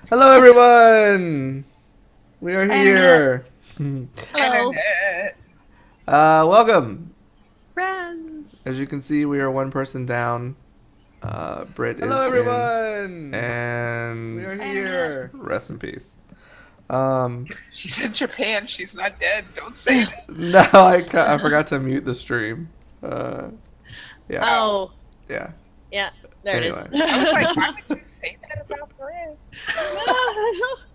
Hello, everyone. We are Hi, Internet. here. Hello, Internet. Welcome. friends. As you can see, we are one person down. Britt Hello, is in, everyone. and We are Hi, Internet. here. rest in peace. Um, She's in Japan. She's not dead. Don't say that. no, I forgot to mute the stream. Uh, yeah, Oh, Oh, yeah. yeah, there it is. Anyway, I was like, why would you say that about Fred?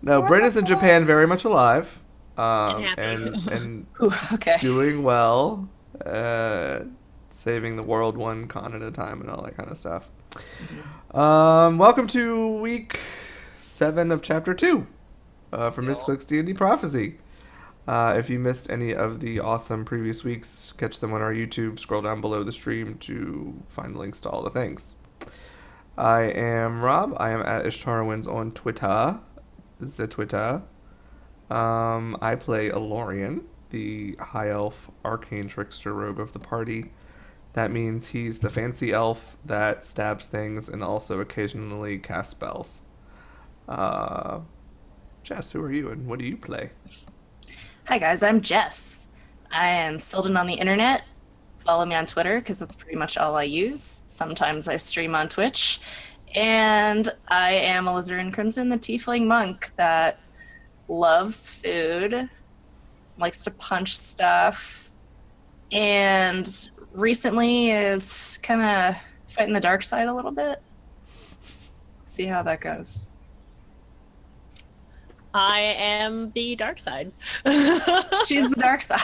no, Britt is in Japan, very much alive, And happy. and Whew, okay. doing well, uh, saving the world one con at a time and all that kind of stuff. Welcome to week 7 of chapter 2 from Yo. Misscliks D&D Prophecy. If you missed any of the awesome previous weeks, catch them on our YouTube. Scroll down below the stream to find links to all the things. I am Rob. I am at Ishtarwins on Twitter. The Twitter. I play Alorian, the high elf arcane trickster rogue of the party. That means he's the fancy elf that stabs things and also occasionally casts spells. Uh, Jess, who are you and what do you play? Hi, guys. I'm Jess. I am Sylvan on the internet. Follow me on Twitter because that's pretty much all I use. Sometimes I stream on Twitch. And I am Alizarin Crimson, the tiefling monk that loves food, likes to punch stuff, and recently is kind of fighting the dark side a little bit. See how that goes. I am the dark side. She's the dark side.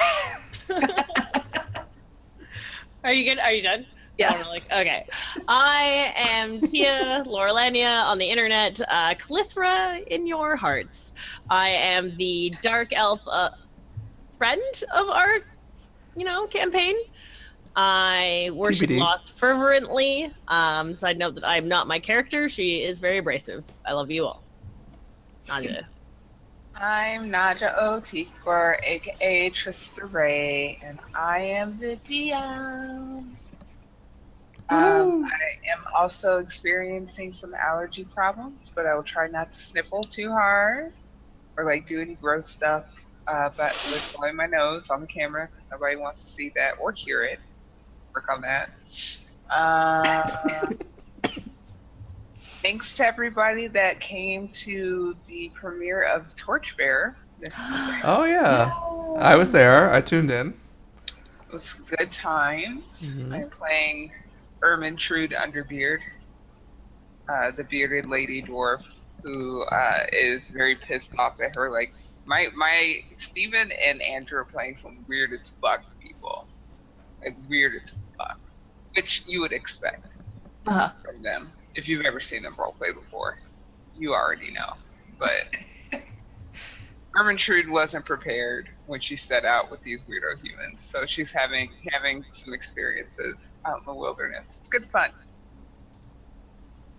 Are you good? Are you done? Yes. Okay. I am Tia Laurelania on the internet, Calithra in your hearts. I am the dark elf friend of our, campaign. I worship TBD. Loth fervently. Side note that I'm not my character. She is very abrasive. I love you all. Naja. I'm Naja Otikor, aka Trista Ray, and I am the DM. Woohoo! I am also experiencing some allergy problems, but I will try not to sniffle too hard or like do any gross stuff. But with blowing my nose on the camera because nobody wants to see that or hear it. Work on that. Uh, Thanks to everybody that came to the premiere of Torchbearer this weekend. Oh yeah, I was there. I tuned in. It was good times. Mhm. I'm playing Ermintrude Underbeard, the bearded lady dwarf who is very pissed off at her. Like my Steven and Andrew are playing some weird as fuck people, like weird as fuck, which you would expect Uh-huh. from them if you've ever seen them roleplay before. You already know, but Ermintrude wasn't prepared when she set out with these weirdo humans, so she's having some experiences out in the wilderness. It's good fun.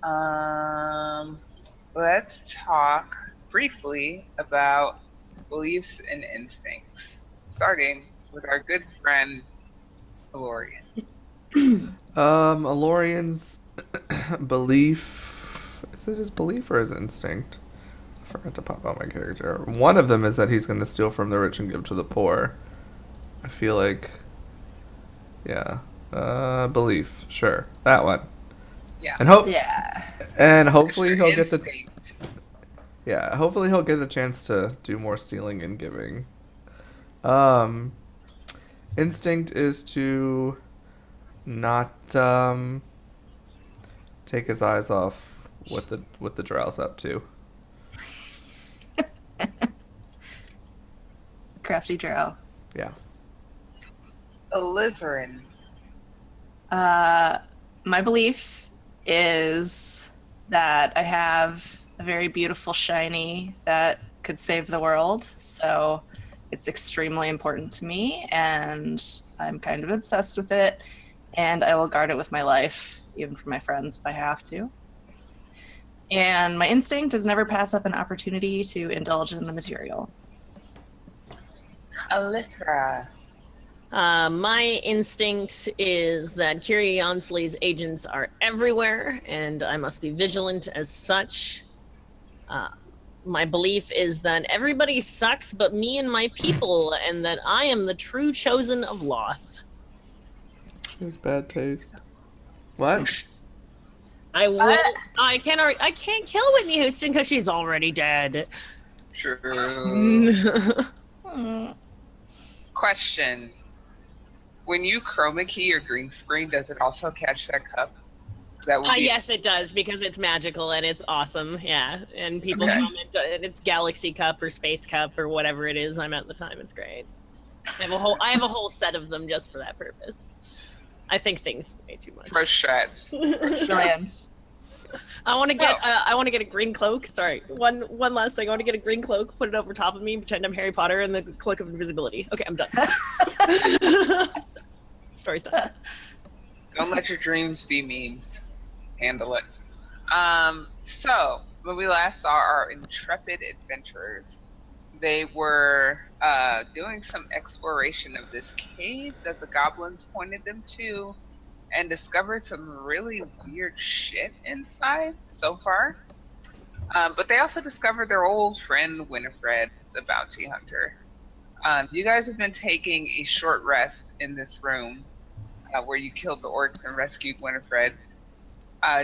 Um, let's talk briefly about beliefs and instincts, starting with our good friend Valorian. Alorian's belief. Is it his belief or his instinct? I forgot to pop out my character. One of them is that he's going to steal from the rich and give to the poor. I feel like, yeah, belief, sure, that one. Yeah, And hope, Yeah. and it's hopefully your he'll get the, instinct. yeah, hopefully he'll get a chance to do more stealing and giving. Um, instinct is to not take his eyes off what the drow's up to. Crafty drow. Yeah. Alizarin. Uh, my belief is that I have a very beautiful shiny that could save the world. So it's extremely important to me, and I'm kind of obsessed with it. And I will guard it with my life, even for my friends if I have to. And my instinct is never pass up an opportunity to indulge in the material. Alithra. My instinct is that Kyrie Onsley's agents are everywhere, and I must be vigilant as such. My belief is that everybody sucks but me and my people, and that I am the true chosen of Loth. It's bad taste. What? I will. I can't kill Whitney Houston because she's already dead. True. Hmm. Question. When you chroma key your green screen, does it also catch that cup? That would be... Yes, it does, because it's magical and it's awesome. Yeah, and people Okay. comment, and it's Galaxy Cup or Space Cup or whatever it is I'm at the time. It's great. I have a whole set of them just for that purpose. I think things way too much. Fresh shots. Brilliant. I want to get a green cloak. Sorry, one last thing. I want to get a green cloak, put it over top of me, pretend I'm Harry Potter, and the cloak of invisibility. Okay, I'm done. Story's done. Don't let your dreams be memes. Handle it. So when we last saw our intrepid adventurers, they were doing some exploration of this cave that the goblins pointed them to, and discovered some really weird shit inside so far. But they also discovered their old friend Winifred, the bounty hunter. You guys have been taking a short rest in this room where you killed the orcs and rescued Winifred.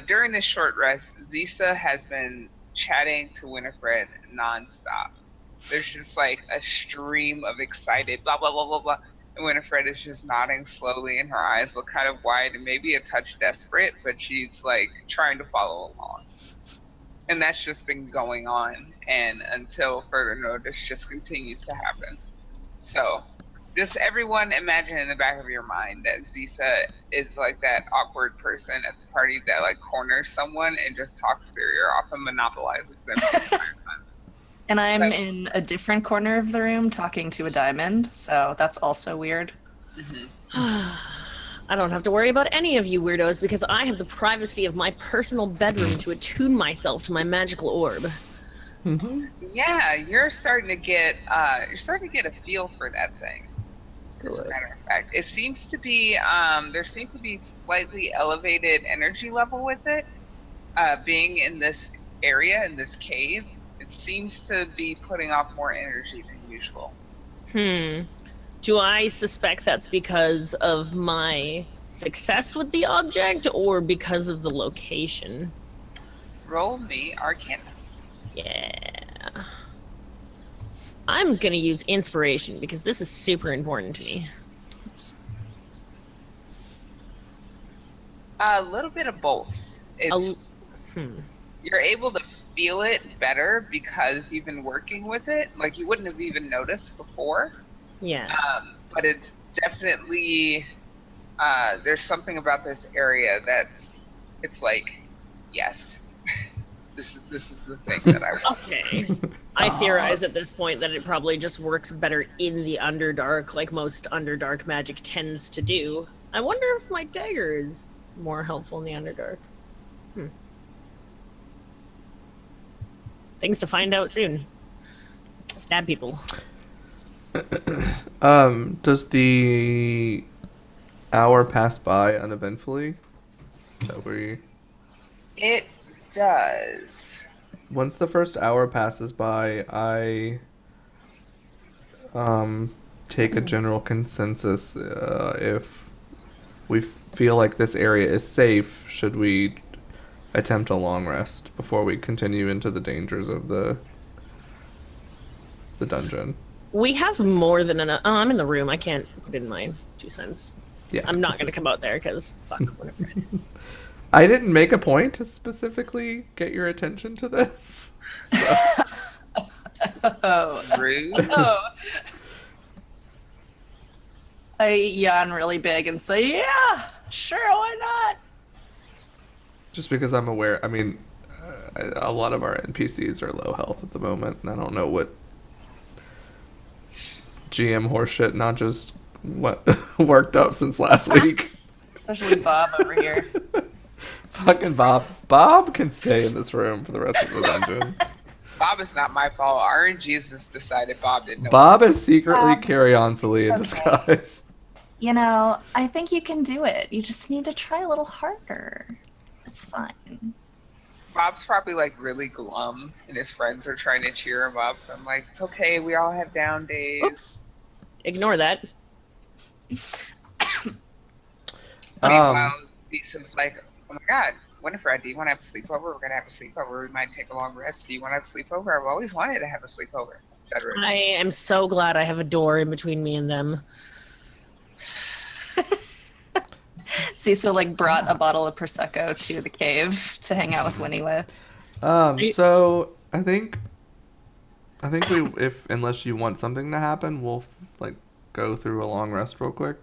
During this short rest, Zisa has been chatting to Winifred nonstop. There's just like a stream of excited blah, blah, blah, blah, blah. And Winifred is just nodding slowly, and her eyes look kind of wide and maybe a touch desperate, but she's like trying to follow along. And that's just been going on, and until further notice, just continues to happen. So, just everyone imagine in the back of your mind that Zisa is like that awkward person at the party that like corners someone and just talks their ear off and monopolizes them the entire time. And I'm in a different corner of the room talking to a diamond, so that's also weird. Mm-hmm. I don't have to worry about any of you weirdos because I have the privacy of my personal bedroom to attune myself to my magical orb. Mm-hmm. Yeah, you're starting to get a feel for that thing. As a matter of fact, it seems to be there seems to be slightly elevated energy level with it. Being in this area, in this cave, it seems to be putting off more energy than usual. Do I suspect that's because of my success with the object or because of the location? Roll me Arcana. Yeah. I'm gonna use inspiration because this is super important to me. A little bit of both. You're able to feel it better because you've been working with it. Like you wouldn't have even noticed before. Yeah. But it's definitely there's something about this area it's like, yes. This is the thing that I want. Okay. I theorize at this point that it probably just works better in the Underdark, like most Underdark magic tends to do. I wonder if my dagger is more helpful in the Underdark. Things to find out soon. Stab people. Does the hour pass by uneventfully? It does. Once the first hour passes by, I take a general consensus. If we feel like this area is safe, should we attempt a long rest before we continue into the dangers of the dungeon? We have more than enough. Oh, I'm in the room. I can't put in my 2 cents. Yeah, I'm not going to come out there because fuck Winifred. I didn't make a point to specifically get your attention to this. So. Rude. I yawn really big and say, yeah, sure, why not? Just because I'm aware, I mean, a lot of our NPCs are low health at the moment, and I don't know what GM horseshit not just worked up since last week. Especially Bob over here. Fucking Bob. Bob can stay in this room for the rest of the dungeon. Bob is not my fault. RNG just decided Bob didn't know. Bob is secretly Carry-On Celie in disguise. You know, I think you can do it. You just need to try a little harder. It's fine. Bob's probably like really glum, and his friends are trying to cheer him up. I'm like, it's okay. We all have down days. Oops. Ignore that. Meanwhile, Lisa's like, oh my god, Winifred, do you want to have a sleepover? We're gonna have a sleepover. We might take a long rest. Do you want to have a sleepover? I've always wanted to have a sleepover, etc. I am so glad I have a door in between me and them. Cecil like brought a bottle of prosecco to the cave to hang out with Winnie with. So I think we, if unless you want something to happen, we'll like go through a long rest real quick,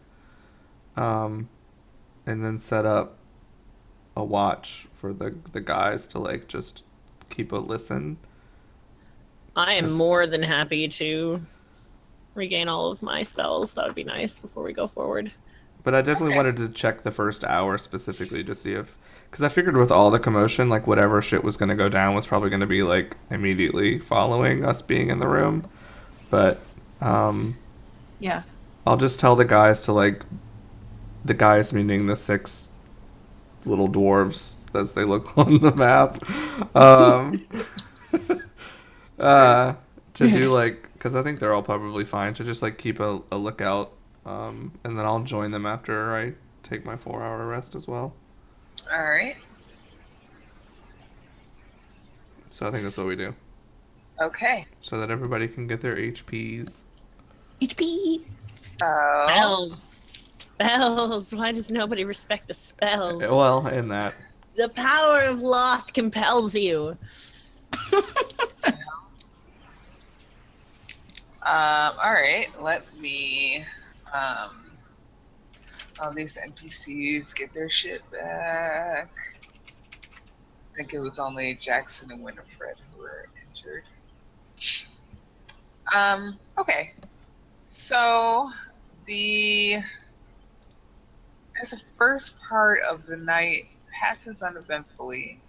and then set up a watch for the guys to like just keep a listen. I am more than happy to regain all of my spells. That would be nice before we go forward. But I definitely Okay. wanted to check the first hour specifically to see if, because I figured with all the commotion, like whatever shit was going to go down was probably going to be like immediately following us being in the room. But Yeah. I'll just tell the guys to like, the guys meaning the 6 little dwarves as they look on the map, to do like, because I think they're all probably fine, to just like keep a lookout, and then I'll join them after I take my 4-hour rest as well. All right. So I think that's what we do, Okay. so that everybody can get their HPs. HP. Spells. Why does nobody respect the spells? Well, in that. The power of Loth compels you. All right. Let me. All these NPCs get their shit back. I think it was only Jackson and Winifred who were injured. Okay. So the first part of the night passes uneventfully,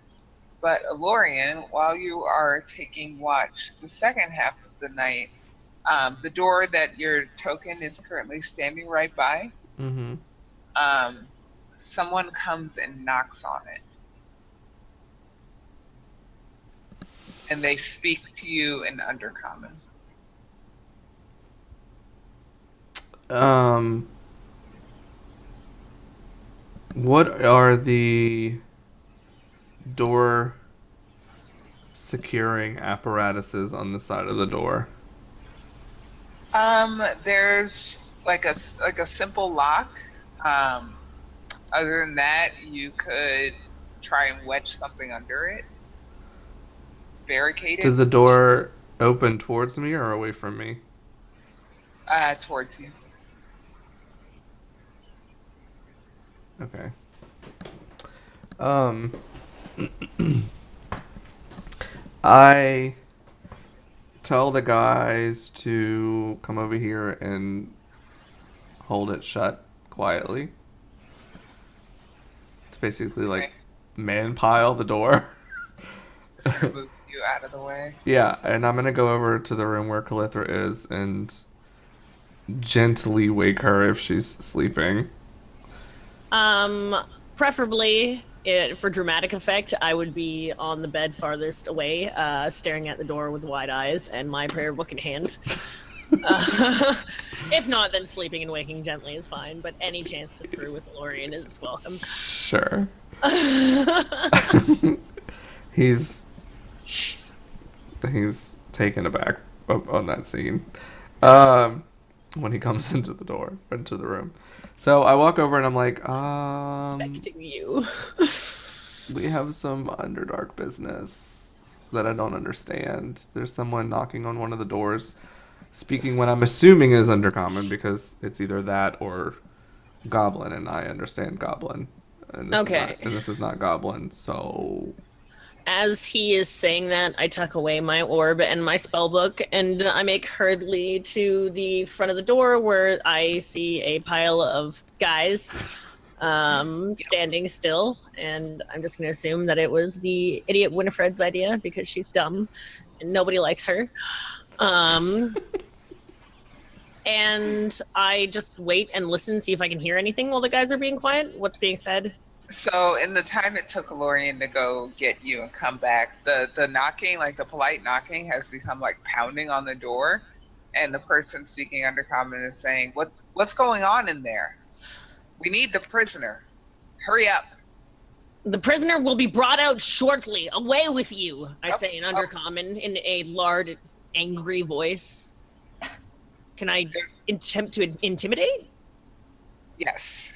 but Alorian, while you are taking watch, the second half of the night, the door that your token is currently standing right by, Mm-hmm. someone comes and knocks on it. And they speak to you in Undercommon. What are the door securing apparatuses on the side of the door? There's like a simple lock. Other than that, you could try and wedge something under it. Barricade it. Does the door open towards me or away from me? Towards you. Okay. I tell the guys to come over here and hold it shut quietly. It's basically like Okay. man pile the door. Sort of move you out of the way. Yeah, and I'm gonna go over to the room where Calithra is and gently wake her if she's sleeping. Preferably, for dramatic effect, I would be on the bed farthest away, staring at the door with wide eyes and my prayer book in hand. If not, then sleeping and waking gently is fine, but any chance to screw with Lorian is welcome. Sure. He's taken aback on that scene when he comes into the room. So I walk over and I'm like, Affecting you. we have some Underdark business that I don't understand. There's someone knocking on one of the doors, speaking what I'm assuming is Undercommon, because it's either that or Goblin, and I understand Goblin. And this is not Goblin, so... As he is saying that, I tuck away my orb and my spellbook, and I make hurriedly to the front of the door where I see a pile of guys standing still, and I'm just going to assume that it was the idiot Winifred's idea because she's dumb and nobody likes her. And I just wait and listen, see if I can hear anything while the guys are being quiet. What's being said? So in the time it took Lorian to go get you and come back, the knocking, like the polite knocking, has become like pounding on the door, and the person speaking Undercommon is saying, "What's going on in there? We need the prisoner. Hurry up!" The prisoner will be brought out shortly. Away with you, I Up, say in up. Undercommon in a loud, angry voice. Can I attempt to intimidate? Yes.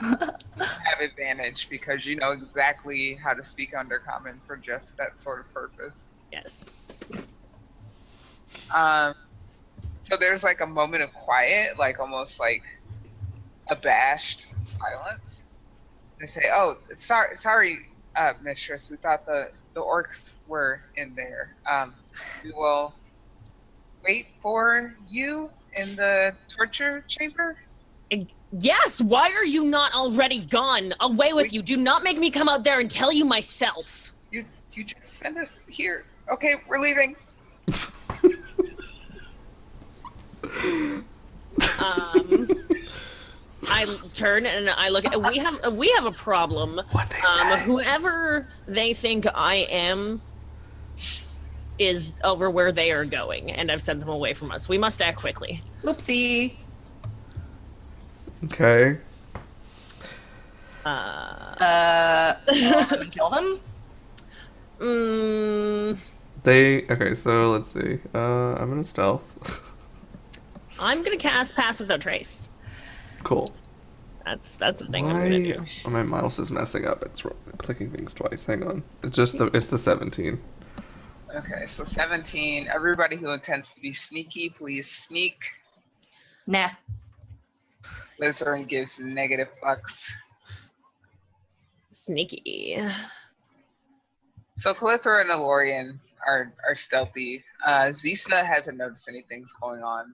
Have advantage because you know exactly how to speak Undercommon for just that sort of purpose. Yes. So there's like a moment of quiet, like almost like abashed silence. They say, "Oh, sorry, mistress. We thought the orcs were in there. We will wait for you in the torture chamber." Yes, why are you not already gone? Away with you. Do not make me come out there and tell you myself. You just send us here. Okay, we're leaving. I turn and I look at we have a problem. What they say? Whoever they think I am is over where they are going, and I've sent them away from us. We must act quickly. Oopsie. Okay. Kill them? Okay, so let's see. I'm gonna stealth. I'm gonna cast Pass Without Trace. Cool. That's the thing I'm gonna do. Oh, my mouse is messing up. It's clicking things twice. Hang on. It's the 17. Okay, so 17. Everybody who intends to be sneaky, please sneak. Nah. Lizard gives negative bucks. Sneaky. So Calithra and Elorian are stealthy. Zisa hasn't noticed anything's going on.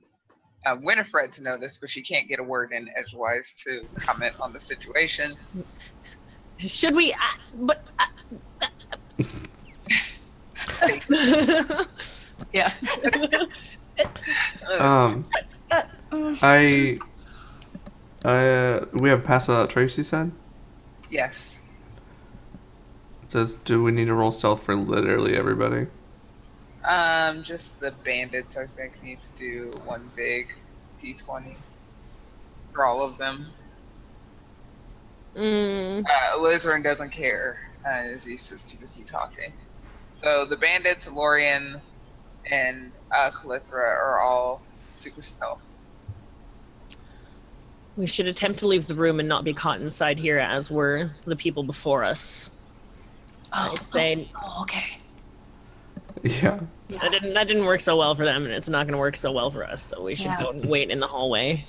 Winifred's noticed, but she can't get a word in edgewise to comment on the situation. Should we? Yeah. We have Pass Without Trace, you said? Yes. Do we need to roll stealth for literally everybody? Just the bandits, I think, need to do one big d20 for all of them. Lizard doesn't care. He's just too busy talking. So the bandits, Lorian, and Calithra are all super stealth. We should attempt to leave the room and not be caught inside here, as were the people before us. Okay. Yeah. That didn't work so well for them, and it's not going to work so well for us. So we should go and wait in the hallway.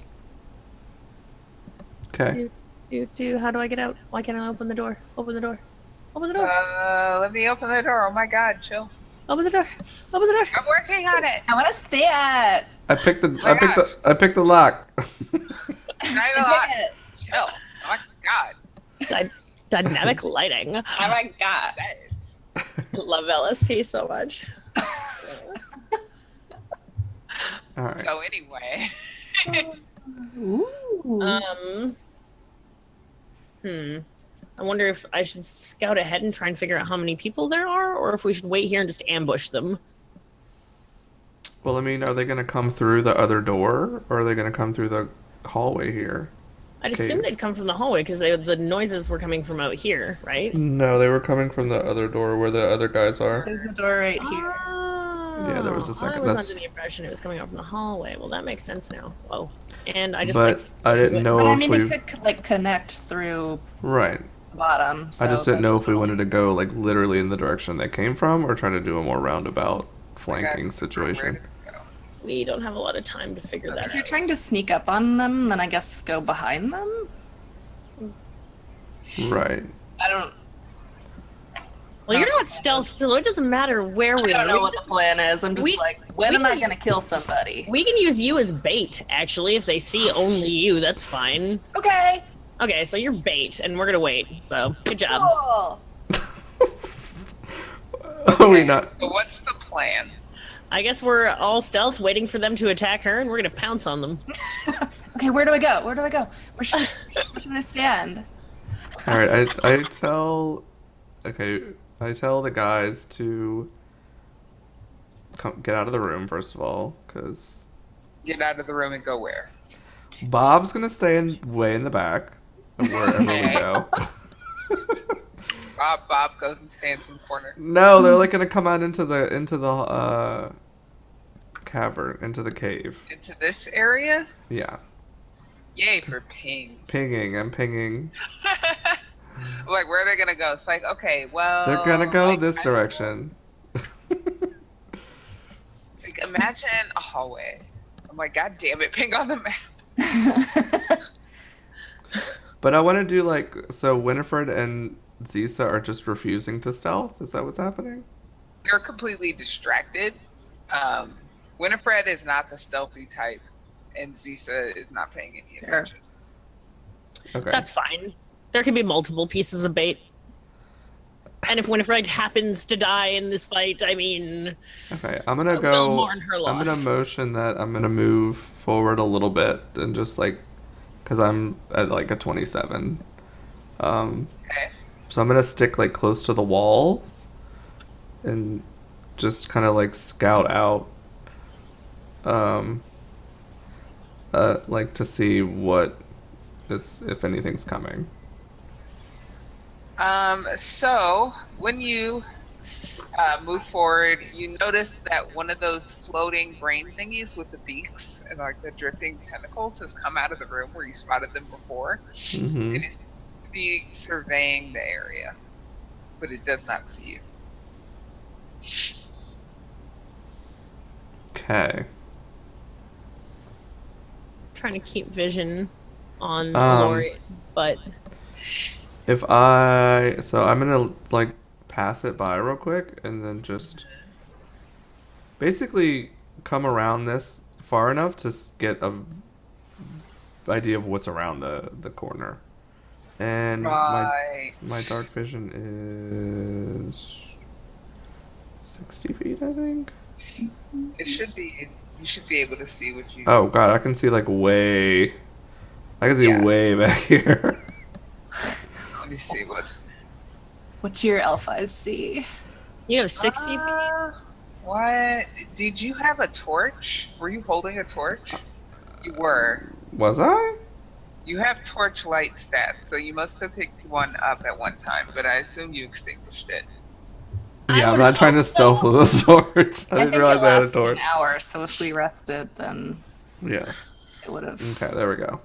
Okay. How do I get out? Why can't I open the door? Open the door. Open the door. Let me open the door. Oh my god, chill. Open the door. Open the door. I'm working on it. I want to see it. I picked the lock. Not even a lot. Chill. Oh my god. Dynamic lighting. Oh my god. Love LSP so much. All right. So anyway. Ooh. I wonder if I should scout ahead and try and figure out how many people there are, or if we should wait here and just ambush them. Well, I mean, are they going to come through the other door, or are they going to come through the hallway here? I'd assume they'd come from the hallway, because the noises were coming from out here, right? No, they were coming from the other door where the other guys are. There's a door right here. Yeah, there was a second. I was under the impression it was coming out from the hallway. Well, that makes sense now. Whoa. And I just But I didn't know But I if mean, we... it could like connect through Right. the bottom. So I just didn't know that's if we totally- wanted to go like literally in the direction they came from, or try to do a more roundabout flanking situation. we don't have a lot of time to figure that If you're out. trying to sneak up on them, then I guess go behind them. Right. I don't. Well, you're not stealth, so it doesn't matter where we I are. don't know what the plan is. I'm just like, when am I can- gonna kill somebody? We can use you as bait, actually. If they see only you, that's fine. Okay. Okay, so you're bait, and we're gonna wait. So, good job. Cool. Are we not? So what's the plan? I guess we're all stealth, waiting for them to attack her, and we're gonna pounce on them. Okay, where do I go? Where do I go? Where should I stand? All right, I tell okay, I tell the guys to get out of the room first of all, because Get out of the room and go where? Bob's gonna stay way in the back of wherever we Okay. go. Bob goes and stands in the corner. No, they're like gonna come out into the cavern, into the cave. Into this area? Yeah, Yay for pings. pinging. I'm pinging. Like, where are they gonna go? It's like, okay, They're gonna well, go like, this I don't know. direction. Like, imagine a hallway. I'm like, God damn it, ping on the map. But I want to do like so. Winifred and Zisa are just refusing to stealth. Is that what's happening? They're completely distracted. Um, Winifred is not the stealthy type, and Zisa is not paying any Sure. attention. Okay. That's fine. There can be multiple pieces of bait. And if Winifred happens to die in this fight, I mean, Okay, I'm gonna we'll go. mourn her I'm gonna loss. motion that I'm gonna move forward a little bit and just like, cause I'm at like a 27. Okay. So I'm gonna stick like close to the walls and just kind of like scout out, um, like to see what this, if anything's coming. So when you move forward, you notice that one of those floating brain thingies with the beaks and like the dripping tentacles has come out of the room where you spotted them before. Mm-hmm. It is to be surveying the area, but it does not see you. Okay. Trying to keep vision on Um, Lori, but so I'm gonna like pass it by real quick and then just basically come around this far enough to get a idea of what's around the corner. And Right. my dark vision is 60 feet, I think. It should be. You should be able to see what you. Oh God, I can see like way. I can see Yeah. way back here. Let me see what. What do your elf eyes see? you have 60 feet. What? Did you have a torch? Were you holding a torch? You were. Was I? You have torchlight stats, so you must have picked one up at one time, but I assume you extinguished it. I Yeah, I'm would've not trying to hoped stealth so. with a torch. I I didn't think realize it I had a lasts torch. an hour, so if we rested, then Yeah. it would have. Okay, there we go.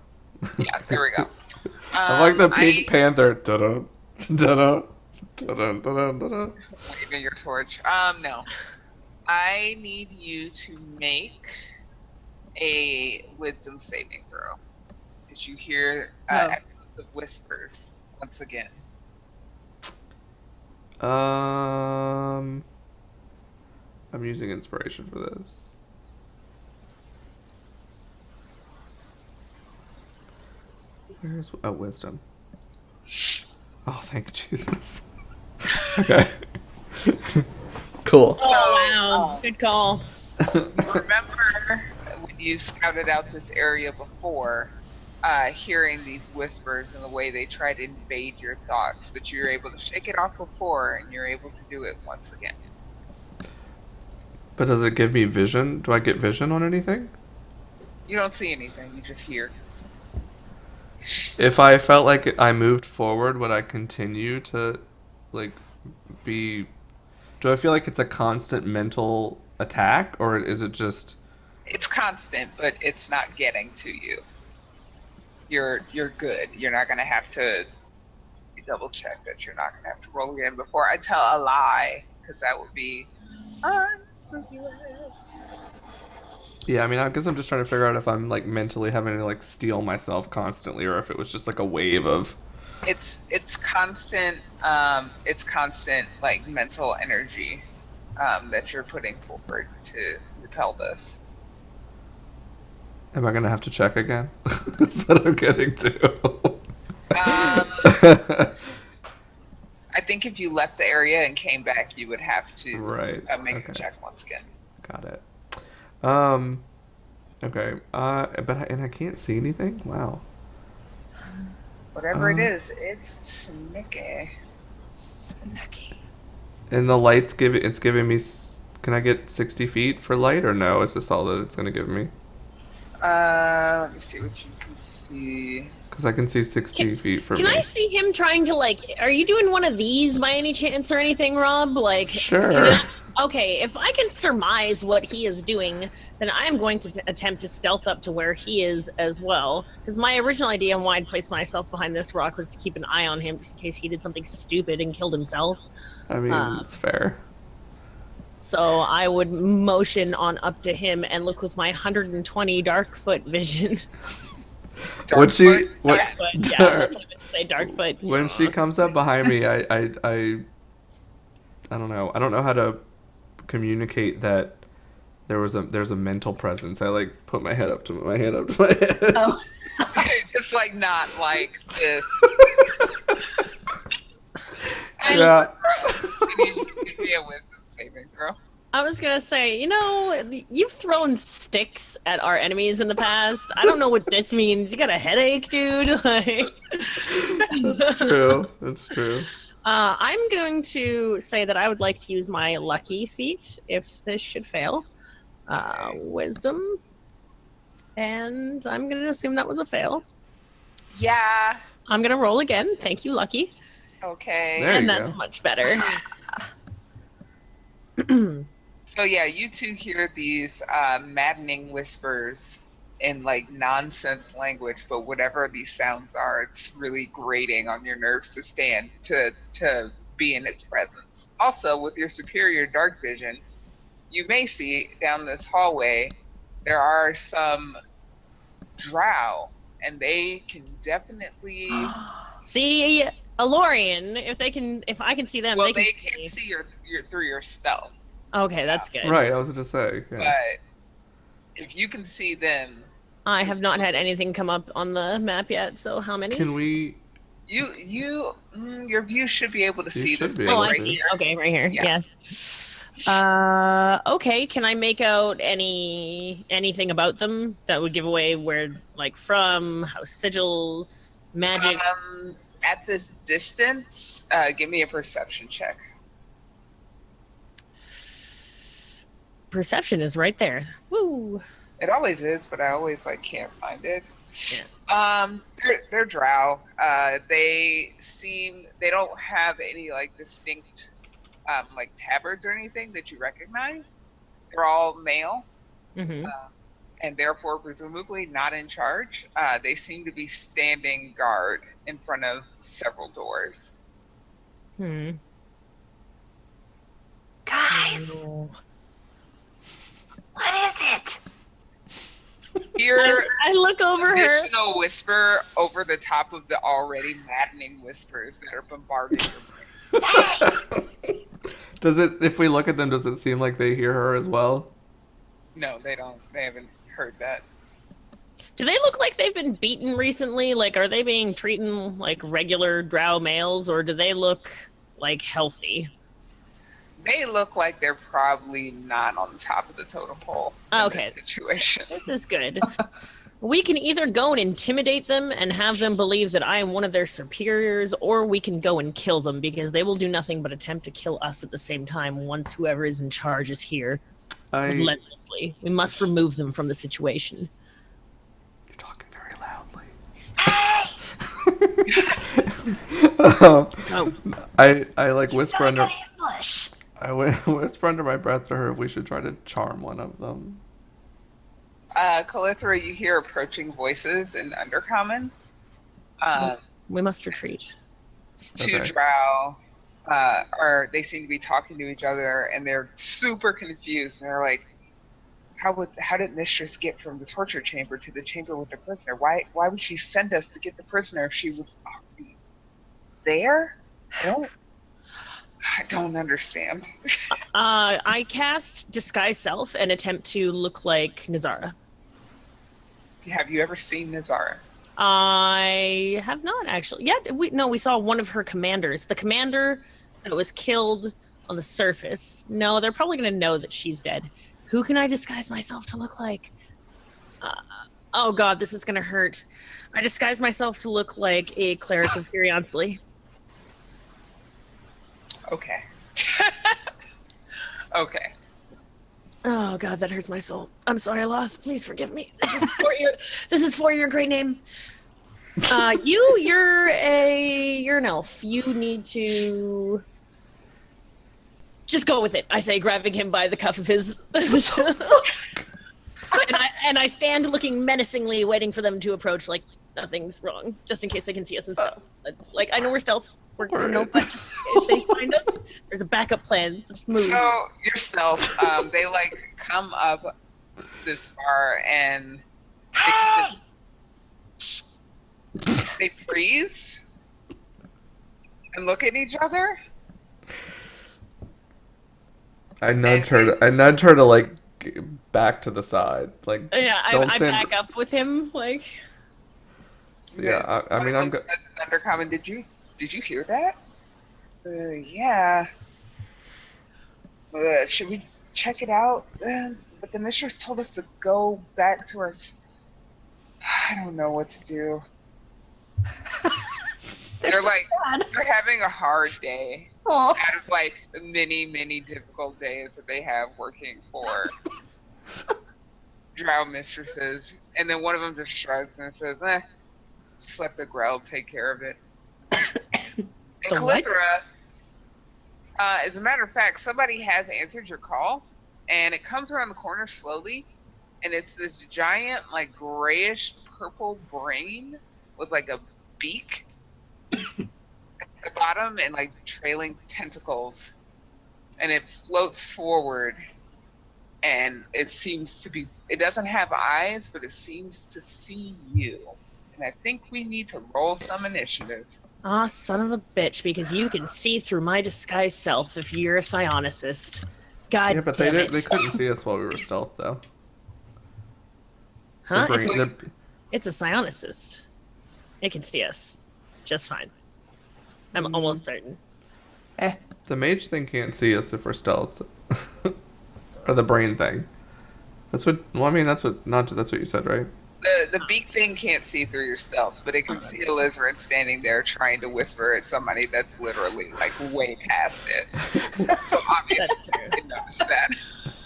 Yeah, there we go. I'm like the I Pink Panther. Da-da, da-da, da-da, da-da, da-da. waving your torch. No. I need you to make a wisdom saving throw. Did you hear Oh. echoes of whispers once again? I'm using inspiration for this. Where's wisdom? Oh, thank Jesus. Okay. Cool. Oh, wow. Good call. Remember when you scouted out this area before, hearing these whispers and the way they try to invade your thoughts, but you were able to shake it off before, and you're able to do it once again. But does it give me vision? Do I get vision on anything? You don't see anything, you just hear. If I felt like I moved forward, would I continue to, like, be... Do I feel like it's a constant mental attack, or is it just... It's constant, but it's not getting to you. You're good. You're not gonna have to double check that you're not gonna have to roll again before I tell a lie, because that would be unscrupulous. Yeah, I mean, I guess I'm just trying to figure out if I'm, like, mentally having to, like, steel myself constantly, or if it was just, like, a wave of... It's constant. It's constant like mental energy that you're putting forward to repel this. Am I gonna have to check again? That's what I'm getting to. I think if you left the area and came back, you would have to Right. make Okay. a check once again. Got it. Okay. And I can't see anything? Wow. Whatever it is, it's sneaky. Snooky. And the light's it's giving me. Can I get 60 feet for light or no? Is this all that it's gonna give me? Let me see what you can see. Because I can see 60 feet for Can me. I see him trying to are you doing one of these by any chance or anything, Rob? Sure. Okay, if I can surmise what he is doing, then I'm going to attempt to stealth up to where he is as well. Because my original idea on why I'd place myself behind this rock was to keep an eye on him just in case he did something stupid and killed himself. I mean, it's fair. So I would motion on up to him and look with my 120 dark foot vision. What? Dark foot, yeah, that's what I meant to say, dark foot. When she comes up behind me, I don't know. I don't know how to communicate that there's a mental presence. I like put my head up to my head. Oh. Just like not like this. Yeah. Give me a wisdom saving throw. I was gonna say, you've thrown sticks at our enemies in the past. I don't know what this means. You got a headache, dude? That's true. That's true. I'm going to say that I would like to use my lucky feat if this should fail. Wisdom. And I'm going to assume that was a fail. Yeah. I'm going to roll again. Thank you, Lucky. Okay. There you And that's go. much better. So yeah, you two hear these maddening whispers in like nonsense language, but whatever these sounds are, it's really grating on your nerves to stand to be in its presence. Also, with your superior dark vision, you may see down this hallway there are some drow, and they can definitely See, Alorian, if I can see them, well, they they can can't see your through your stealth. Okay, that's good. Right. I was gonna say. Yeah. But if you can see them, I have not had anything come up on the map yet, so how many? Can we? your view should be able to You see should this be thing Oh, able I to. right see. here. Okay, right here. Yeah. Yes. Okay, can I make out anything about them that would give away where from, house sigils, magic? At this distance, give me a perception check. Perception is right there. Woo. It always is, but I always can't find it. Yeah. They're drow. They don't have any distinct tabards or anything that you recognize. They're all male, Mm-hmm. and therefore presumably not in charge. They seem to be standing guard in front of several doors. Guys, what is it? Hear I look over her. additional whisper over the top of the already maddening whispers that are bombarding your brain. Does it? If we look at them, does it seem like they hear her as well? No, they don't. They haven't heard that. Do they look like they've been beaten recently? Are they being treated like regular drow males, or do they look healthy? They look like they're probably not on the top of the totem pole in Okay. this situation. This is good. We can either go and intimidate them and have them believe that I am one of their superiors, or we can go and kill them because they will do nothing but attempt to kill us at the same time once whoever is in charge is here relentlessly. We must remove them from the situation. You're talking very loudly. Hey! I whisper under. Ambush. I whisper under my breath to her if we should try to charm one of them. Calithra, you hear approaching voices in Undercommon. We must retreat. Two Okay. drow they seem to be talking to each other, and they're super confused. And they're like, how did Mistress get from the torture chamber to the chamber with the prisoner? Why would she send us to get the prisoner if she was already there? I don't understand. I cast Disguise Self and attempt to look like Nazara. Have you ever seen Nazara? I have not actually. Yeah, we saw one of her commanders. The commander that was killed on the surface. No, they're probably going to know that she's dead. Who can I disguise myself to look like? Oh god, this is gonna hurt. I disguise myself to look like a cleric of Curiosity. Okay. Okay. Oh god, that hurts my soul. I'm sorry, Loth. Please forgive me. This is for your great name. You're an elf. You need to just go with it. I say, grabbing him by the cuff of his. and I stand looking menacingly, waiting for them to approach, like nothing's wrong, just in case they can see us in stealth. Like I know we're stealth, but just in case they find us, there's a backup plan. So just move. So yourself, they like come up this far and they freeze and look at each other. I nudge her to like back to the side. Like, Yeah, don't I stand. back up with him. Like, Yeah, I mean, I'm good. Undercommon, did you hear that? Yeah. Should we check it out? But the mistress told us to go back to our. I don't know what to do. They're so sad. They're having a hard day. Aw. Out of like many difficult days that they have working for drow mistresses, and then one of them just shrugs and says, just let the growl take care of it. And Calithra, as a matter of fact, somebody has answered your call, and it comes around the corner slowly, and it's this giant, like, grayish purple brain with, like, a beak at the bottom and, like, trailing tentacles. And it floats forward, and it doesn't have eyes, but it seems to see you. And I think we need to roll some initiative. ah, son of a bitch, because you can see through my disguised self if you're a psionicist. God Yeah, but damn it. they couldn't see us while we were stealth, though. Huh? The It's a psionicist. It can see us just fine. I'm almost certain. The mage thing can't see us if we're stealth, or the brain thing. That's what. Well, I mean, that's what you said, right? The beak thing can't see through your stealth, but it can see a lizard standing there trying to whisper at somebody that's literally like way past it. So obviously That's true. you can notice that.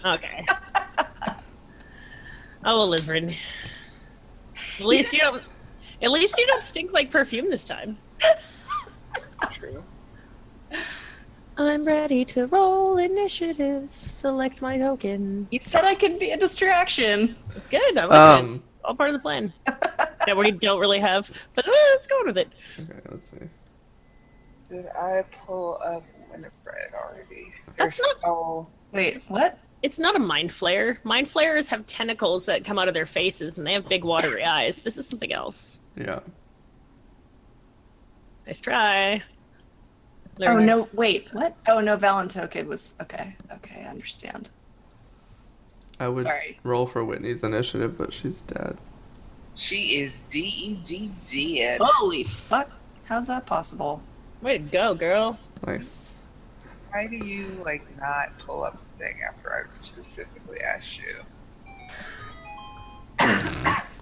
Okay. Oh, well, lizard. At least you don't stink like perfume this time. True. I'm ready to roll initiative. Select my token. You said I could be a distraction. It's good. I like it. It's all part of the plan that we don't really have, but let's go with it. Okay, let's see. Did I pull up Winifred already? That's not. Oh, Wait, what? It's not a mind flayer. Mind flayers have tentacles that come out of their faces, and they have big watery eyes. This is something else. Yeah. Nice try. Oh, no, wait, what? Oh, no, Valentoken was, okay, I understand. I would Sorry. roll for Whitney's initiative, but she's dead. she is dead. Holy fuck. How's that possible? Way to go, girl. Nice. Why do you like not pull up the thing after I specifically asked you?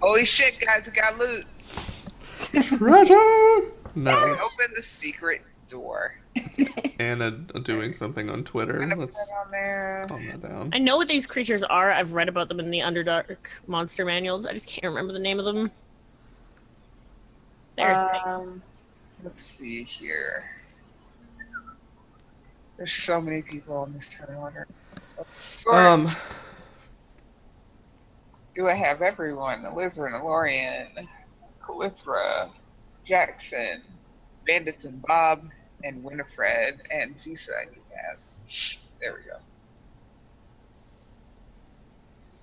Holy shit, guys! I got loot. Treasure. No. Open the secret door. Anna doing something on Twitter. I'm gonna Let's put it on there. calm that down. I know what these creatures are. I've read about them in the Underdark monster manuals. I just can't remember the name of them. Let's see here. There's so many people on this turn order. Let's sort. Do I have everyone? Elizabeth, Lorian, Calithra, Jackson, Bandits and Bob, and Winifred, and Zisa I need to have. There we go.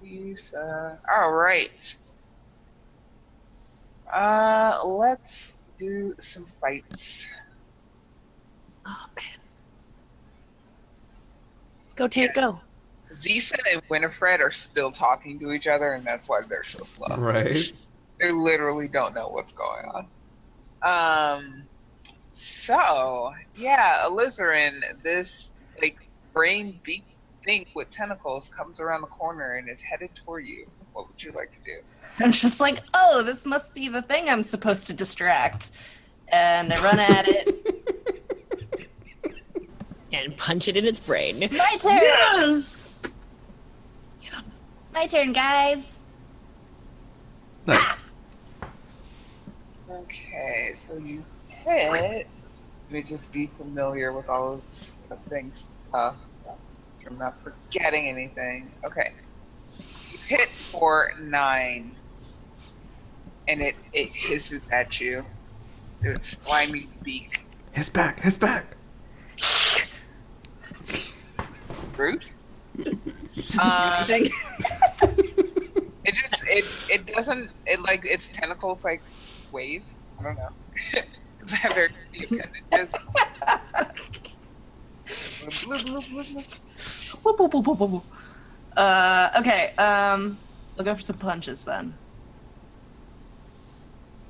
Zisa. Alright. Let's do some fights. Oh man. Go, Tate, go. Zisa and Winifred are still talking to each other, and that's why they're so slow. Right. They literally don't know what's going on. So, yeah, Alizarin, this, like, brain beak thing with tentacles comes around the corner and is headed toward you. what would you like to do? I'm just like, oh, this must be the thing I'm supposed to distract. And I run at it. And punch it in its brain. My turn! Yes! My turn, guys. Nice. Okay, so you hit. Let me just be familiar with all of the things. I'm not forgetting anything. Okay. You hit for 9. And it hisses at you. Its slimy beak. His back. His back. Rude. Does it do anything? It doesn't, like, its tentacles, like, wave. I don't know. Because I have their appendages. Whoop, whoop, whoop, whoop, whoop. Okay, we'll go for some punches then.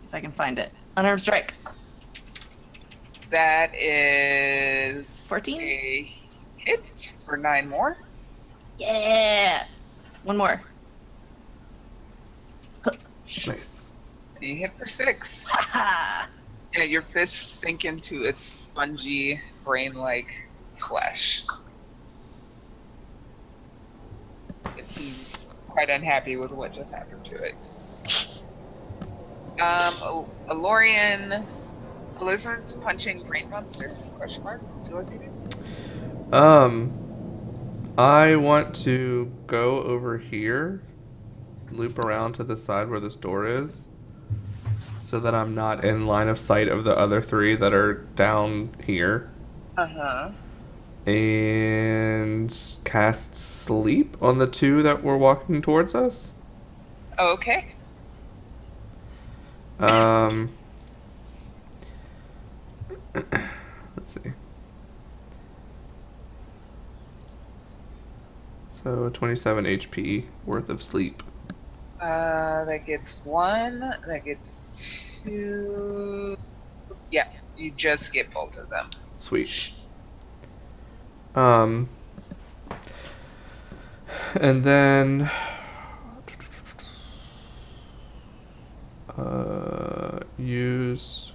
If I can find it. Unarmed strike. That is 14? a hit for 9 more. Yeah! One more. Nice. You hit for 6. Ha! Yeah, your fists sink into its spongy, brain-like flesh. It seems quite unhappy with what just happened to it. Alorian, lizards punching brain monsters? Question mark. Would you like to do? I want to go over here, loop around to the side where this door is, so that I'm not in line of sight of the other 3 that are down here, Uh-huh. and cast sleep on the 2 that were walking towards us. Okay. Let's see. So 27 HP worth of sleep. That gets 1. That gets 2. Yeah, you just get both of them. Sweet. And then use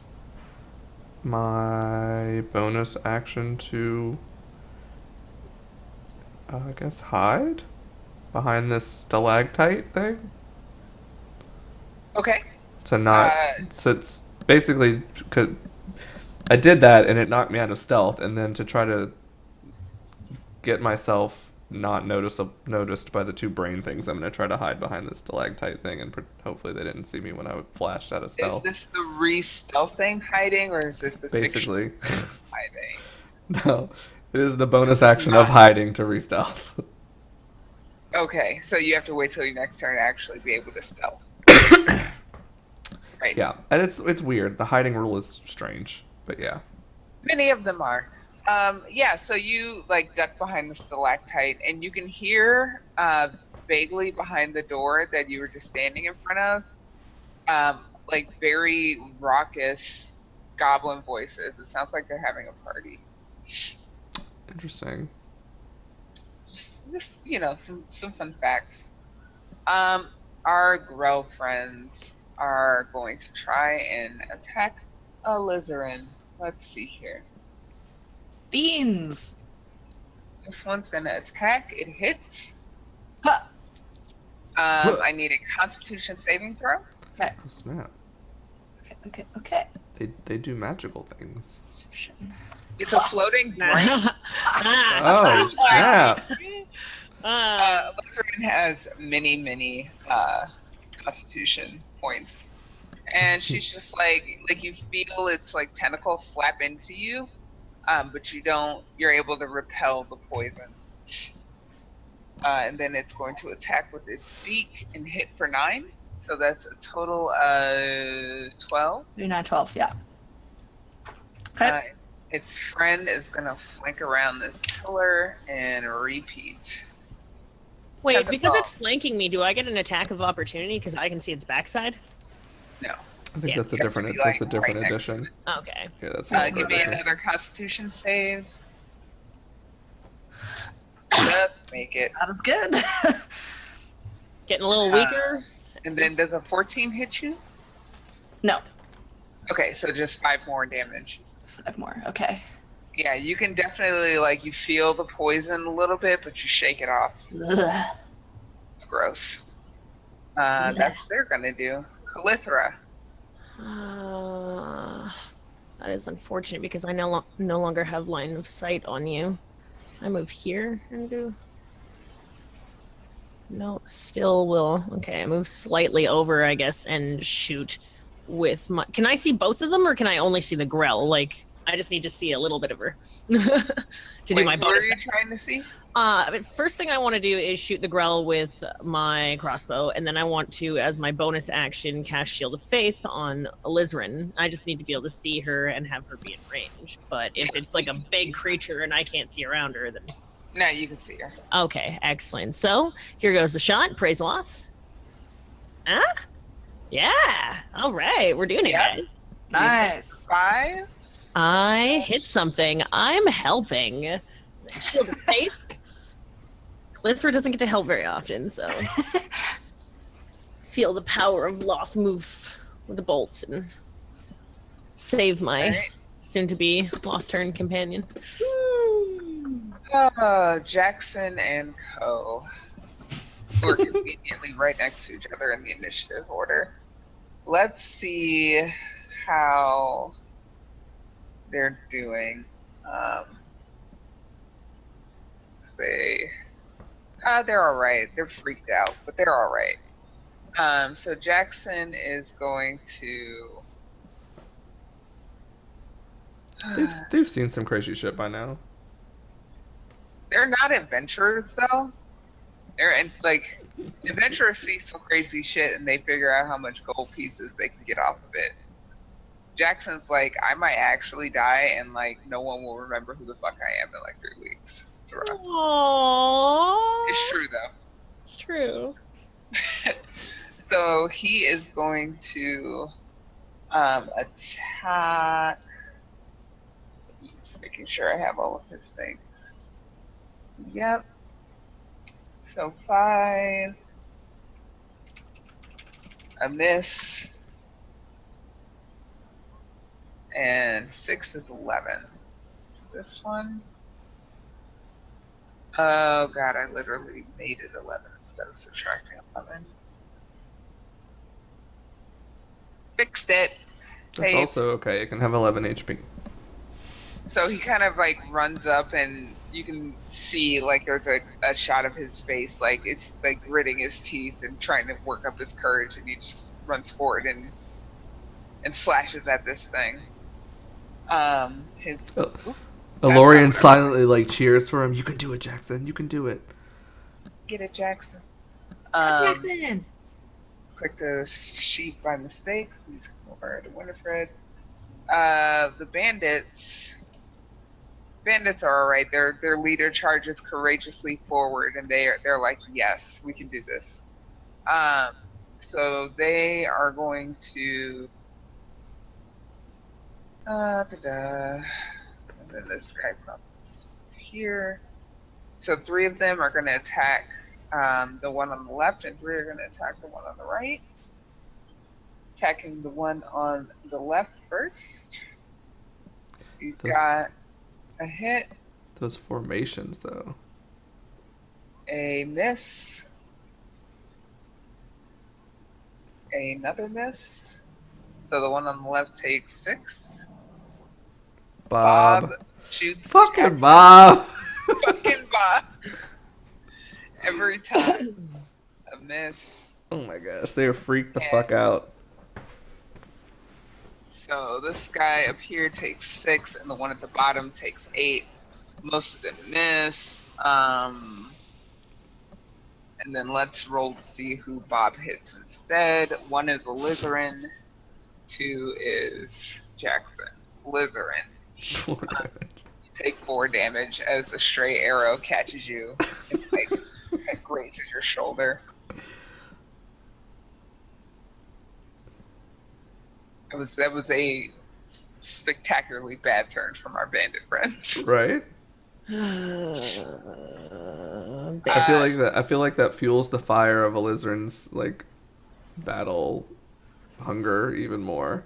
my bonus action to I guess hide behind this stalactite thing. Okay. To not, so it's basically, I did that and it knocked me out of stealth, and then to try to get myself not noticed by the 2 brain things, I'm gonna try to hide behind this stalactite thing, and hopefully they didn't see me when I flashed out of Is stealth. this the re-stealthing hiding, or is this the Basically. fictional hiding? No, it is the bonus action of hiding to re-stealth. Okay, so you have to wait till your next turn to actually be able to stealth. Right. Yeah, and it's weird. The hiding rule is strange, but yeah. Many of them are. Yeah, so you like duck behind the stalactite, and you can hear vaguely behind the door that you were just standing in front of, like very raucous goblin voices. It sounds like they're having a party. Interesting. Just some fun facts. Our Grell friends are going to try and attack Alizarin. Let's see here. Beans! This one's gonna attack. It hits. Ha! I need a Constitution saving throw. Okay, Oh snap! okay. They do magical things. Constitution. It's a floating brain. Oh snap! Alizarin has many Constitution points, and she's just like you feel its like tentacles slap into you, but you're able to repel the poison. And then it's going to attack with its beak and hit for 9. So that's a total of 12. 9, 12, yeah. Okay. Its friend is going to flank around this pillar and repeat. Wait, because it's flanking me, do I get an attack of opportunity because I can see its backside? No. I think Yeah. that's a You have to different. be, That's a like, different right next to edition. Okay. Yeah, that's a Give different me edition. another Constitution save. Just make it. That is good. Getting a little weaker. And then does a 14 hit you? No, Okay, so just 5 more damage. 5 more. Okay. Yeah, you can definitely, like, you feel the poison a little bit, but you shake it off. Ugh. It's gross. That's what they're gonna do. Calithra. That is unfortunate because I no longer have line of sight on you. Can I move here and do? No, still will. Okay, I move slightly over, I guess, and shoot with my. Can I see both of them, or can I only see the Grell? Like, I just need to see a little bit of her to do my Who are bonus. you trying to see? But first thing I want to do is shoot the Grell with my crossbow, and then I want to, as my bonus action, cast Shield of Faith on Alizarin. I just need to be able to see her and have her be in range. But if it's like a big creature and I can't see around her, then No, you can see her. okay, excellent. So here goes the shot. Praise Loth. Huh? Yeah. All right, we're doing it, Yep. guys. Nice. 5. I hit something. I'm helping. Shield of Faith. Clifford doesn't get to help very often, so feel the power of Loth move with the bolt and save my Right. soon-to-be Loth-turn companion. Jackson and Co. We're conveniently right next to each other in the initiative order. Let's see how they're doing. They're all right. They're freaked out, but they're all right. So Jackson is going to. They've seen some crazy shit by now. They're not adventurers though. Like adventurers see some crazy shit and they figure out how much gold pieces they can get off of it. Jackson's like, I might actually die and like no one will remember who the fuck I am in like 3 weeks. It's rough. Aww. It's true though. It's true. So he is going to attack. Just making sure I have all of his things. Yep. So 5. A miss. And 6 is 11. This one. Oh god, I literally made it 11 instead of subtracting 11. Fixed it. That's Save. also okay. It can have 11 HP. So he kind of like runs up and you can see like there's a shot of his face, like it's like gritting his teeth and trying to work up his courage, and he just runs forward and slashes at this thing. His Elorian silently like cheers for him. You can do it, Jackson. You can do it. get it, Jackson. Jackson. Click the sheet by mistake. Please ignore the Winifred. The bandits are all right. Their leader charges courageously forward, and they're like, yes, we can do this. So they are going to. And then this guy comes here. So 3 of them are going to attack the one on the left, and 3 are going to attack the one on the right. Attacking the one on the left first. You've got a hit. Those formations, though. A miss. Another miss. So the one on the left takes 6. Bob. Shoots. Fucking Jackson. Bob. Fucking Bob. Every time. A miss. Oh my gosh, they are freaked the fuck out. So this guy up here takes 6, and the one at the bottom takes 8. Most of them miss. And then let's roll to see who Bob hits instead. 1 is Alizarin. 2 is Jackson. Alizarin. You take 4 damage as a stray arrow catches you and like it grazes your shoulder. That was a spectacularly bad turn from our bandit friends. Right? I feel Bears. like that. I feel like that fuels the fire of Alizarin's like battle hunger even more.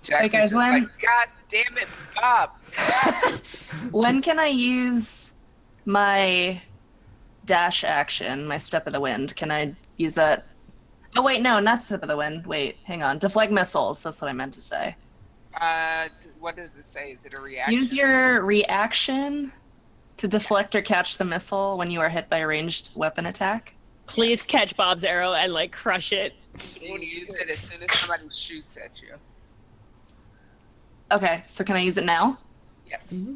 Hey Jackson's guys, just like, when God damn it, Bob. when can I use my dash action, my step of the wind? Can I use that? Oh wait, no, not step of the wind. Wait, hang on. Deflect missiles. That's what I meant to say. What does it say? Is it a reaction? Use your reaction to deflect or catch the missile when you are hit by a ranged weapon attack. Please catch Bob's arrow and like crush it. You use it as soon as somebody shoots at you. Okay, so can I use it now? Yes. Mm-hmm.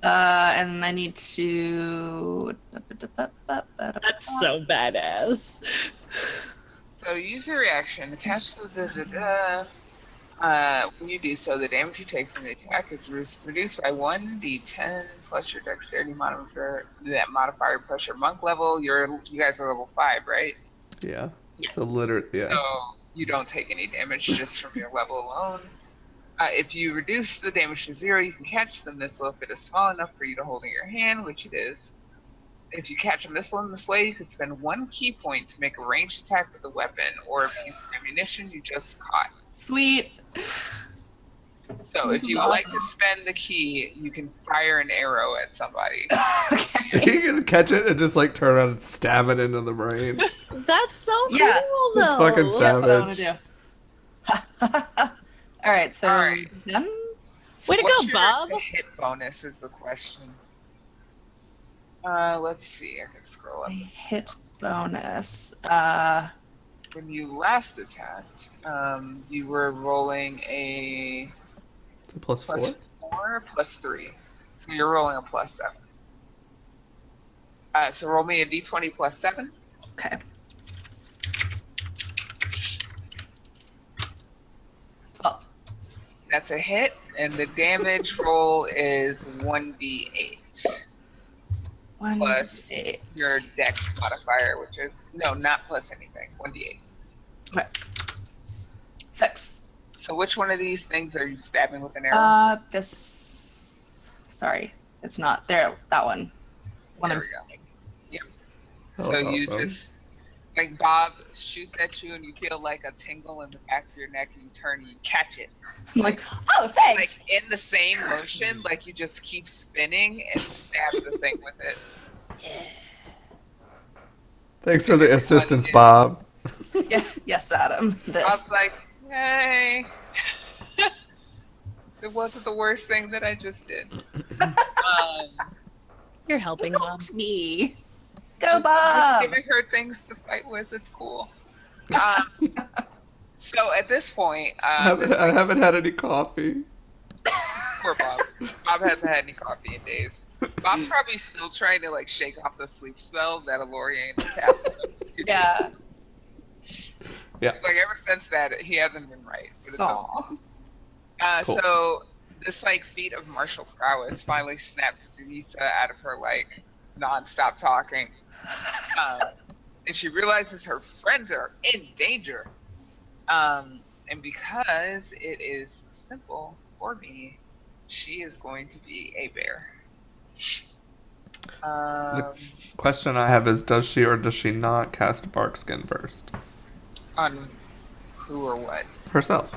And I need to. That's so badass. So use your reaction. Catch the. When you do so, the damage you take from the attack is reduced by 1d10 plus your dexterity modifier. That modifier plus your monk level. You guys are level 5, right? Yeah. So literally, yeah. So you don't take any damage just from your level alone. If you reduce the damage to 0, you can catch the missile if it is small enough for you to hold in your hand, which it is. If you catch a missile in this way, you can spend 1 key point to make a ranged attack with a weapon or a piece of ammunition you just caught. Sweet. So This if is you would like awesome. to spend the key, you can fire an arrow at somebody. Okay. You can catch it and just like turn around and stab it into the brain. That's so Yeah, cool, though. that's fucking That's what I want savage. to do. All right, so All right. done? Way to What's go, your Bob. hit bonus is the question. Let's see. I can scroll My up. hit bonus. When you last attacked, you were rolling a Is it +4? +4, +3. So you're rolling a +7. So roll me a d20 +7. Okay. 12. That's a hit, and the damage roll is 1d8 plus 1d8. your dex modifier, which is no, not plus anything. 1d8. Okay. 6. So which one of these things are you stabbing with an arrow? This. Sorry, it's not there. That one. There we go. Yep. That So was you awesome. just like Bob shoots at you, and you feel like a tingle in the back of your neck, and you turn and you catch it. I'm like, oh, thanks. Like in the same motion, like you just keep spinning and stab the thing with it. Thanks for the assistance, Bob. Yeah, yes, Adam. I This. was like, hey. It wasn't the worst thing that I just did. You're helping, Bob. Help me. Go, Just Bob. giving her things to fight with. It's cool. So at this point, I haven't had any coffee. poor Bob. Bob hasn't had any coffee in days. Bob's probably still trying to like shake off the sleep spell that Alorian cast him to do. Yeah. Yeah. Like ever since that, he hasn't been right. But it's okay. Aw. Cool. So this like feat of martial prowess finally snaps Zanita out of her like non-stop talking, and she realizes her friends are in danger. And because it is simple for me, she is going to be a bear. The question I have is, does she or does she not cast Barkskin first? On who or what? Herself.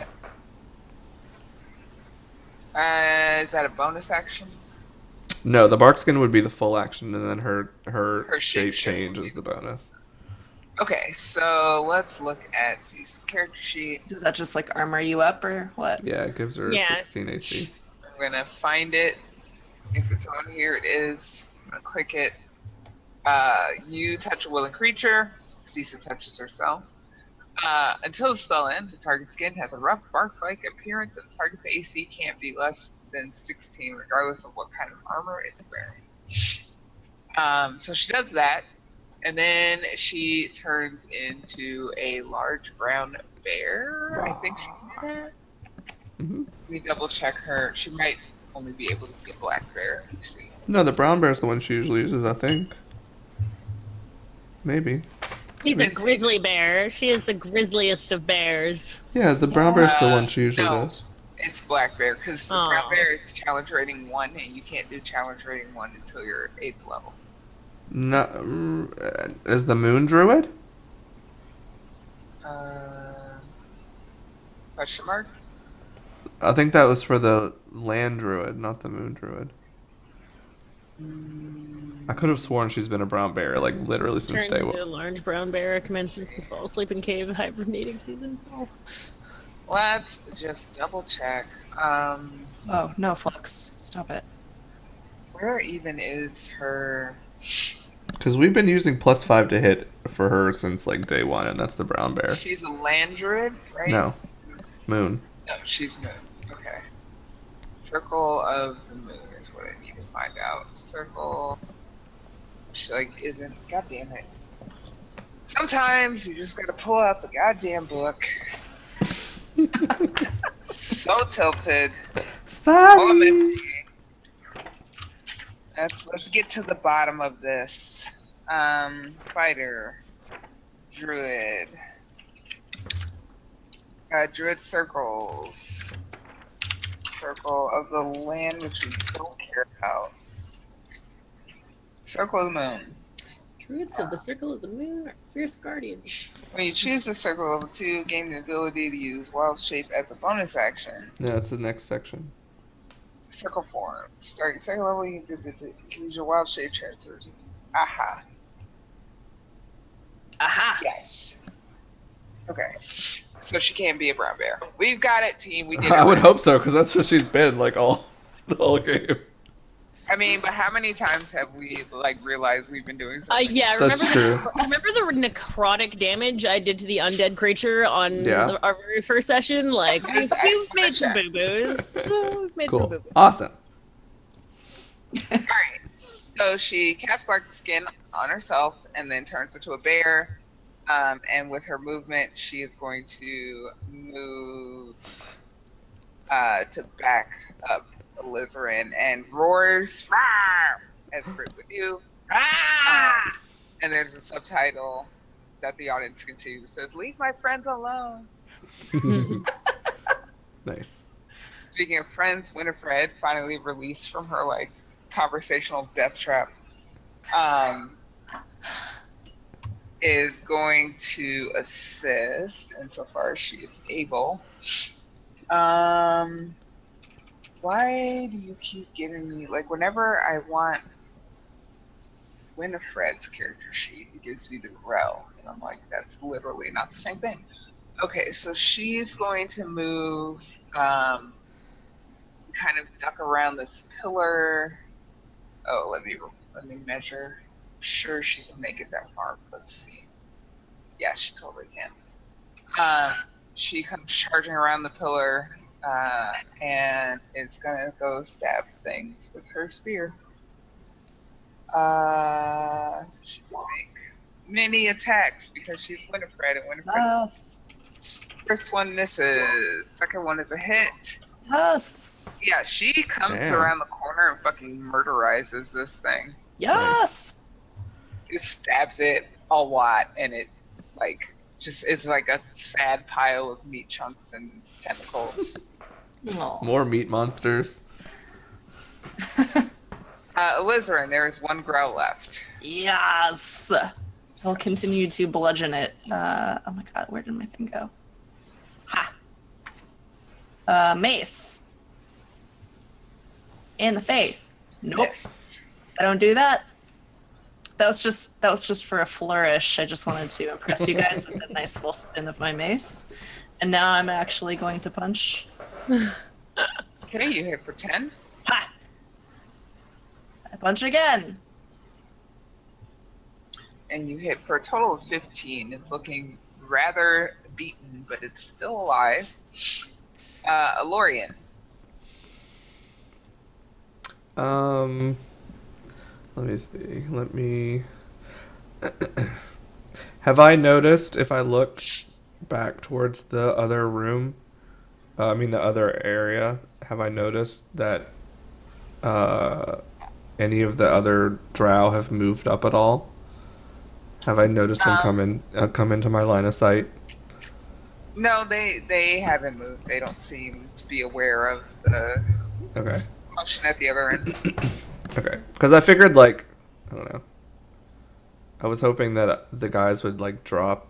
Is that a bonus action? No, the Barkskin would be the full action, and then her shape shape change would is the bonus. Okay, so let's look at Zeus's character sheet. Does that just like armor you up or what? Yeah, it gives her Yeah. 16 AC. I'm gonna find it. If it's on here, it is. I'm gonna click it. You touch a willing creature. Zisa touches herself. Until the spell ends, the target's skin has a rough bark-like appearance, and the target's AC can't be less than 16, regardless of what kind of armor it's wearing. So she does that, and then she turns into a large brown bear. I think she can do that. Hmm. Let me double check her. She might only be able to be a black bear. Let me see. No, the brown bear's the one she usually uses, I think. Maybe. He's a grizzly bear. She is the grisliest of bears. Yeah, the brown bear's the one she usually No. does. It's black bear because the Aw. brown bear is challenge rating 1, and you can't do challenge rating 1 until you're 8th level. No, is the moon druid? Question mark? I think that was for the land druid, not the moon druid. I could have sworn she's been a brown bear, like literally since Turns day into a one. large brown bear, commences his fall asleep in cave hibernating season. Oh. Let's just double check. Oh, no, Flux. Stop it. Where even is her? Because we've been using +5 to hit for her since like day one, and that's the brown bear. She's a land druid, right? No, moon. No, she's moon. Okay. Circle of the moon is what I need to find out. Circle. She like isn't. God damn it. Sometimes you just gotta pull out the goddamn book. So tilted. Sorry. Let's get to the bottom of this. Fighter, druid, druid circles, circle of the land, which we don't care about. Circle of the moon. Druids of the Circle of the Moon are fierce guardians. When you choose the circle level 2, gain the ability to use wild shape as a bonus action. Yeah, that's the next section. Circle form. Starting second level, you can use your wild shape transfer. Aha. Aha! Yes. Okay. So she can't be a brown bear. We've got it, team. We did it. I would right. hope so, because that's what she's been like all the whole game. I mean, but how many times have we like realized we've been doing something? Yeah, That's true. remember the necrotic damage I did to the undead creature on Yeah. our very first session? Like, we've made some that. boo-boos. We've made some Cool. boo-boos. Awesome. Alright. So she casts Bark Skin on herself and then turns into a bear. And with her movement, she is going to move to back up Alizarin and roars "Rawr!" as Crit would do. Ah! And there's a subtitle that the audience can see that says, "Leave my friends alone." Nice. Speaking of friends, Winifred finally released from her like conversational death trap. Is going to assist insofar as she is able. Why do you keep giving me like whenever I want Winifred's character sheet, it gives me the Grell, and I'm like, that's literally not the same thing. Okay, so she's going to move, kind of duck around this pillar. Oh, let me measure. Sure, she can make it that far. Let's see. Yeah, she totally can. She comes charging around the pillar, and is gonna go stab things with her spear. She can make many attacks because she's Winifred, and Winifred. Yes. First one misses. Second one is a hit. Yes. Yeah, she comes Damn. around the corner and fucking murderizes this thing. Yes. Just stabs it a lot, and it like just it's like a sad pile of meat chunks and tentacles. Aw. More meat monsters. Alizarin, there is one growl left. Yes. I'll continue to bludgeon it. Oh my god, where did my thing go? Ha. Mace. In the face. Nope. Yes. I don't do that. That was just for a flourish. I just wanted to impress you guys with a nice little spin of my mace. And now I'm actually going to punch. Okay, you hit for 10. Ha! I punch again. And you hit for a total of 15. It's looking rather beaten, but it's still alive. Alorian. Let me see. Let me. Have I noticed if I look back towards the other room, the other area, have I noticed that any of the other drow have moved up at all? Have I noticed them come into my line of sight? No, they haven't moved. They don't seem to be aware of the Okay. commotion at the other end. Okay. Because I figured, like, I don't know. I was hoping that the guys would, like, drop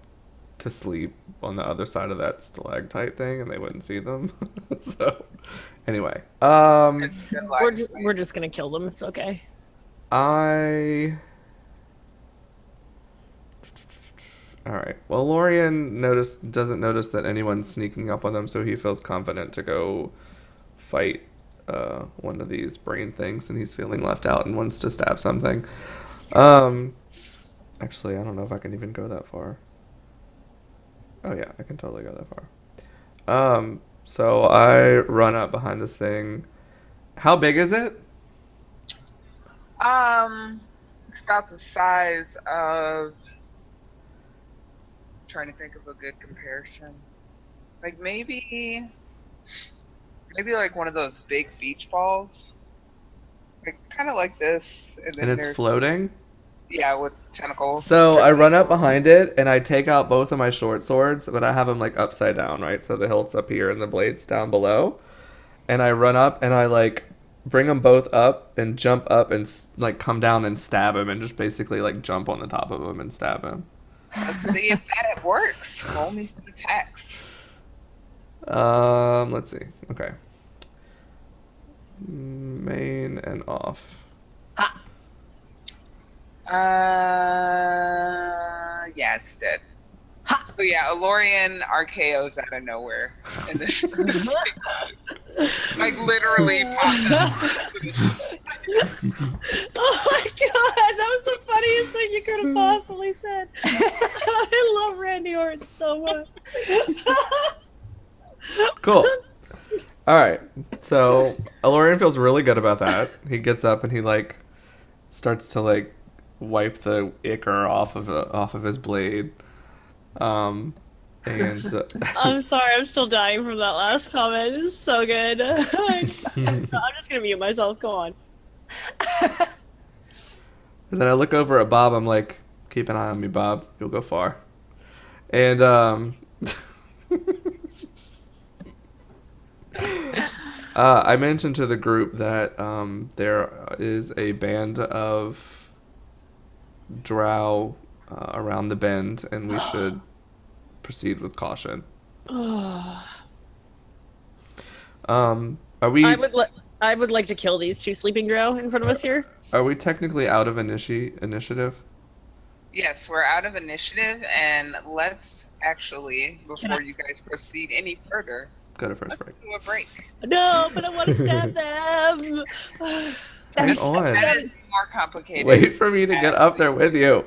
to sleep on the other side of that stalactite thing and they wouldn't see them. So, anyway. We're just gonna kill them. It's okay. I. Alright. Well, Lorian doesn't notice that anyone's sneaking up on them, so he feels confident to go fight one of these brain things, and he's feeling left out and wants to stab something. Actually, I don't know if I can even go that far. Oh yeah, I can totally go that far. So I run up behind this thing. How big is it? It's about the size of. Trying to think of a good comparison. Like maybe like one of those big beach balls. Like kind of like this, and And then it's there's floating? yeah with tentacles. So I run up behind it and I take out both of my short swords, but I have them like upside down, right? So the hilt's up here and the blade's down below. And I run up and I like bring them both up and jump up and like come down and stab him and just basically like jump on the top of him and stab him. Let's see if that works. Roll me some attacks. Let's see. Okay. Main and off. Ha! Yeah, it's dead. Ha! So yeah, Alorian RKO's out of nowhere in this first like literally popped up. Oh my god, that was the funniest thing you could have possibly said. I love Randy Orton so much. Cool. All right. So Alorian feels really good about that. He gets up and he like starts to like wipe the ichor off of his blade. And I'm sorry, I'm still dying from that last comment. It's so good. I'm just gonna mute myself. Go on. And then I look over at Bob. I'm like, keep an eye on me, Bob. You'll go far. And I mentioned to the group that there is a band of drow around the bend, and we should proceed with caution. Are we I would like to kill these two sleeping drow in front of us here. are we technically out of initiative? Yes, we're out of initiative, and let's actually, before you guys proceed any further, Go to first break. do a break. No, but I want to stab them. Hang on. That is more complicated. Wait for me to get up there with you.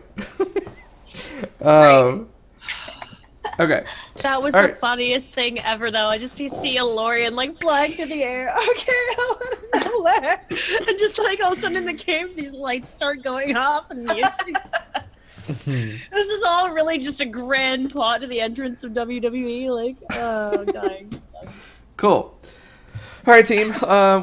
Okay. That was All the right. funniest thing ever, though. I just see a Lorian like flying through the air. Okay, out of nowhere, and just like all of a sudden in the cave, these lights start going off, and music. This is all really just a grand plot to the entrance of WWE. Like, oh, dying. Cool. All right, team.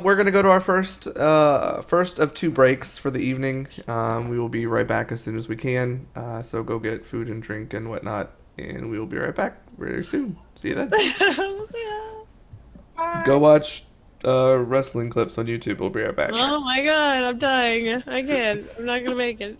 We're gonna go to our first of two breaks for the evening. We will be right back as soon as we can. So go get food and drink and whatnot, and we will be right back very soon. See you then. We'll see ya. Go watch wrestling clips on YouTube. We'll be right back. Oh my god, I'm dying. I can't. I'm not gonna make it.